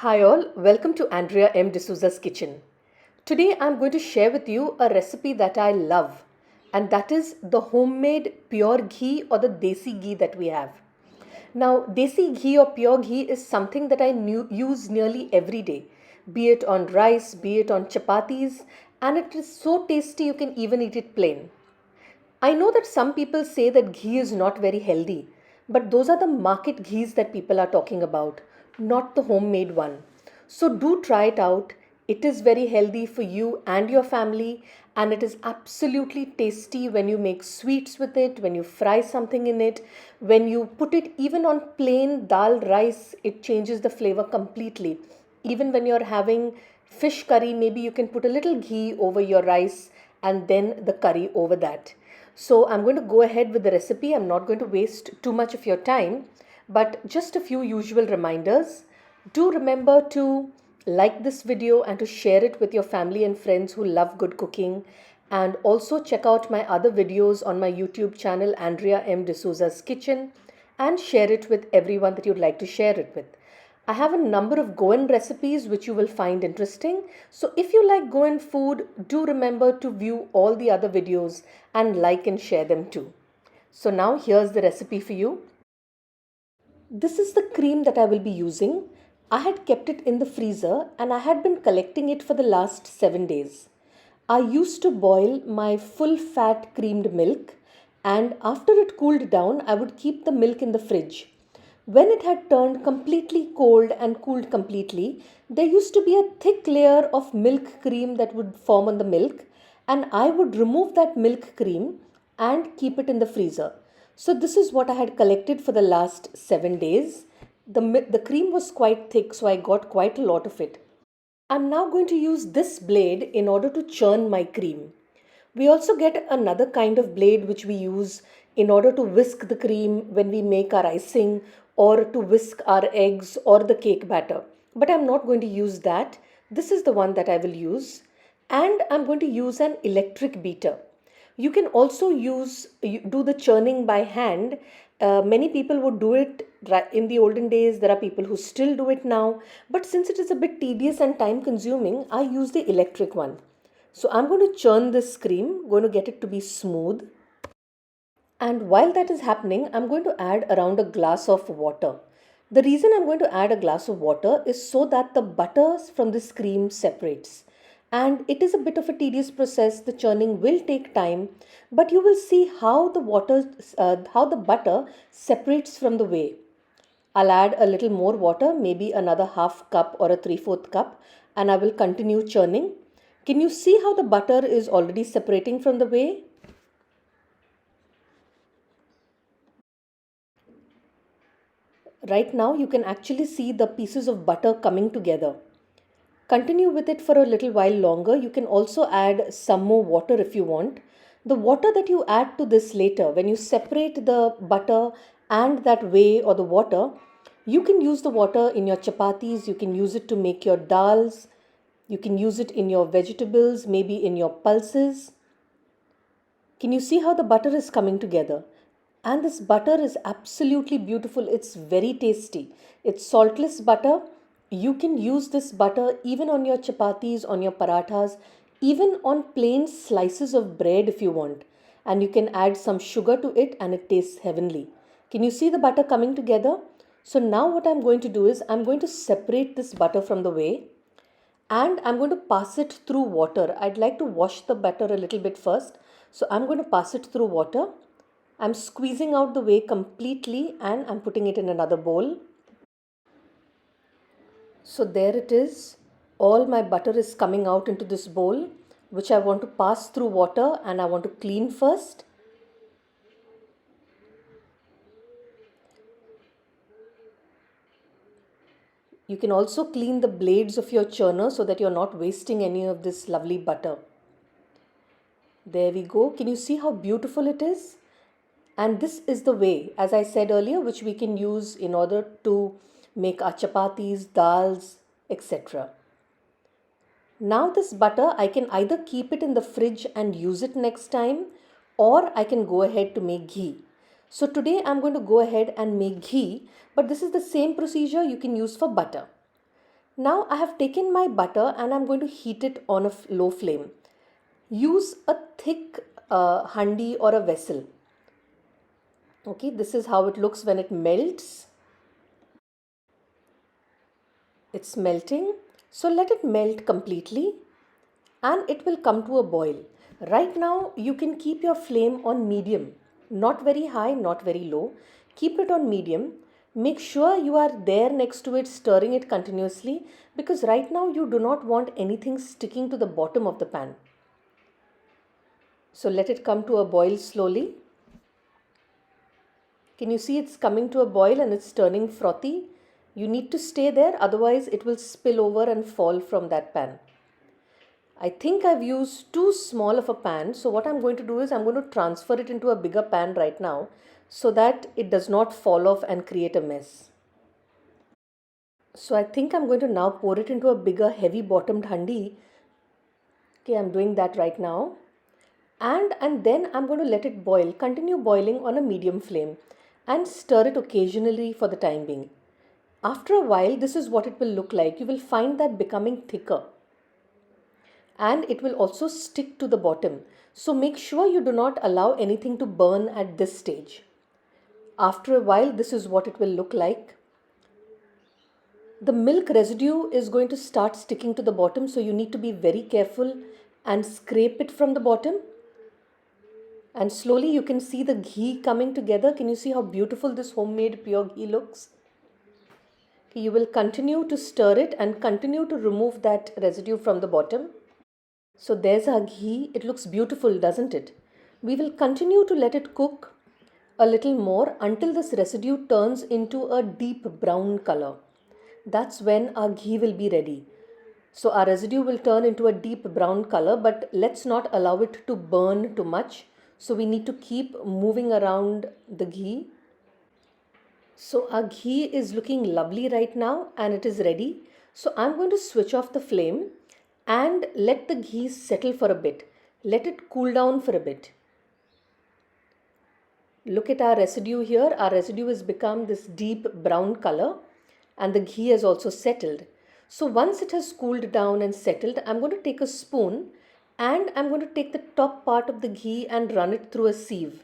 Hi all, welcome to Andrea M. D'Souza's kitchen. Today I'm going to share with you a recipe that I love, and that is the homemade pure ghee or the desi ghee that we have. Now, desi ghee or pure ghee is something that use nearly every day, be it on rice, be it on chapatis, and it is so tasty you can even eat it plain. I know that some people say that ghee is not very healthy, but those are the market ghees that people are talking about, not the homemade one. So do try it out. It is very healthy for you and your family, and it is absolutely tasty when you make sweets with it, when you fry something in it, when you put it even on plain dal rice, it changes the flavor completely. Even when you're having fish curry, maybe you can put a little ghee over your rice and then the curry over that. So I'm going to go ahead with the recipe. I'm not going to waste too much of your time, but just a few usual reminders. Do remember to like this video and to share it with your family and friends who love good cooking. And also check out my other videos on my YouTube channel, Andrea M. D'Souza's Kitchen, and share it with everyone that you'd like to share it with. I have a number of Goan recipes which you will find interesting. So if you like Goan food, do remember to view all the other videos and like and share them too. So now here's the recipe for you. This is the cream that I will be using. I had kept it in the freezer and I had been collecting it for the last 7 days. I used to boil my full fat creamed milk, and after it cooled down, I would keep the milk in the fridge. When it had turned completely cold and cooled completely, there used to be a thick layer of milk cream that would form on the milk, and I would remove that milk cream and keep it in the freezer. So, this is what I had collected for the last 7 days. The cream was quite thick, so I got quite a lot of it. I'm now going to use this blade in order to churn my cream. We also get another kind of blade which we use in order to whisk the cream when we make our icing or to whisk our eggs or the cake batter. But I'm not going to use that. This is the one that I will use. And I'm going to use an electric beater. You can also do the churning by hand. Many people would do it in the olden days. There are people who still do it now. But since it is a bit tedious and time consuming, I use the electric one. So I'm going to churn this cream, going to get it to be smooth. And while that is happening, I'm going to add around a glass of water. The reason I'm going to add a glass of water is so that the butter from this cream separates. And it is a bit of a tedious process. The churning will take time, but you will see how how the butter separates from the whey. I'll add a little more water, maybe another half cup or a 3/4 cup, and I will continue churning. Can you see how the butter is already separating from the whey? Right now, you can actually see the pieces of butter coming together. Continue with it for a little while longer. You can also add some more water if you want. The water that you add to this later, when you separate the butter and that whey or the water, you can use the water in your chapatis, you can use it to make your dals, you can use it in your vegetables, maybe in your pulses. Can you see how the butter is coming together? And this butter is absolutely beautiful. It's very tasty. It's saltless butter. You can use this butter even on your chapatis, on your parathas, even on plain slices of bread if you want. And you can add some sugar to it and it tastes heavenly. Can you see the butter coming together? So now what I'm going to do is I'm going to separate this butter from the whey and I'm going to pass it through water. I'd like to wash the butter a little bit first. So I'm going to pass it through water. I'm squeezing out the whey completely and I'm putting it in another bowl. So there it is. All my butter is coming out into this bowl, which I want to pass through water and I want to clean first. You can also clean the blades of your churner so that you're not wasting any of this lovely butter. There we go. Can you see how beautiful it is? And this is the way, as I said earlier, which we can use in order to make our chapatis, dals, etc. Now this butter, I can either keep it in the fridge and use it next time, or I can go ahead to make ghee. So today I'm going to go ahead and make ghee, but this is the same procedure you can use for butter. Now I have taken my butter and I'm going to heat it on a low flame. Use a thick handi or a vessel. Okay, this is how it looks when it melts. It's melting. So let it melt completely and it will come to a boil. Right now you can keep your flame on medium, not very high, not very low. Keep it on medium. Make sure you are there next to it, stirring it continuously, because right now you do not want anything sticking to the bottom of the pan. So let it come to a boil slowly. Can you see it's coming to a boil and it's turning frothy? You need to stay there, otherwise it will spill over and fall from that pan. I think I've used too small of a pan, so what I'm going to do is I'm going to transfer it into a bigger pan right now so that it does not fall off and create a mess. So I think I'm going to now pour it into a bigger heavy bottomed handi. Okay, I'm doing that right now. And then I'm going to let it boil, continue boiling on a medium flame and stir it occasionally for the time being. After a while, this is what it will look like. You will find that becoming thicker. And it will also stick to the bottom. So make sure you do not allow anything to burn at this stage. After a while, this is what it will look like. The milk residue is going to start sticking to the bottom, so you need to be very careful and scrape it from the bottom. And slowly you can see the ghee coming together. Can you see how beautiful this homemade pure ghee looks? You will continue to stir it and continue to remove that residue from the bottom. So there's our ghee. It looks beautiful, doesn't it? We will continue to let it cook a little more until this residue turns into a deep brown color. That's when our ghee will be ready. So our residue will turn into a deep brown color, but let's not allow it to burn too much. So we need to keep moving around the ghee. So our ghee is looking lovely right now and it is ready. So I'm going to switch off the flame and let the ghee settle for a bit. Let it cool down for a bit. Look at our residue here. Our residue has become this deep brown color and the ghee has also settled. So once it has cooled down and settled, I'm going to take a spoon and I'm going to take the top part of the ghee and run it through a sieve.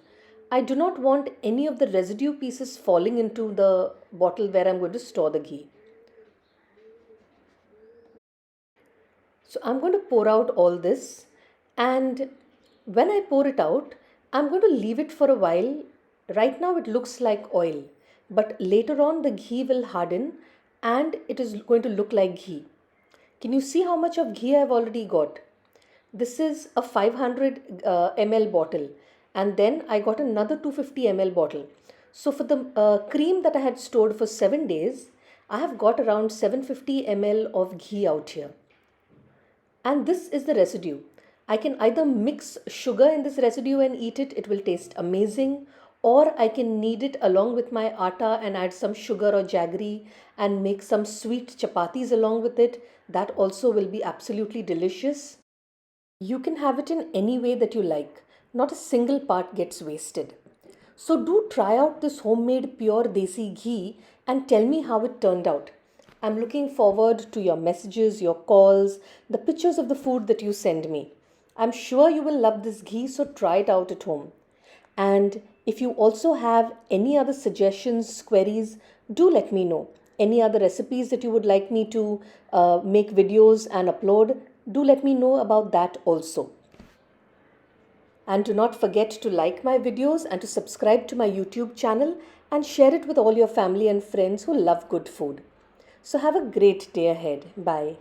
I do not want any of the residue pieces falling into the bottle where I'm going to store the ghee. So I'm going to pour out all this, and when I pour it out, I'm going to leave it for a while. Right now it looks like oil, but later on the ghee will harden and it is going to look like ghee. Can you see how much of ghee I've already got? This is a 500 ml bottle, and then I got another 250 ml bottle. So for the cream that I had stored for 7 days, I have got around 750 ml of ghee out here. And this is the residue. I can either mix sugar in this residue and eat it, it will taste amazing, or I can knead it along with my atta and add some sugar or jaggery and make some sweet chapatis along with it. That also will be absolutely delicious. You can have it in any way that you like. Not a single part gets wasted. So do try out this homemade pure desi ghee and tell me how it turned out. I'm looking forward to your messages, your calls, the pictures of the food that you send me. I'm sure you will love this ghee, so try it out at home. And if you also have any other suggestions, queries, do let me know. Any other recipes that you would like me to make videos and upload, do let me know about that also. And do not forget to like my videos and to subscribe to my YouTube channel and share it with all your family and friends who love good food. So have a great day ahead. Bye.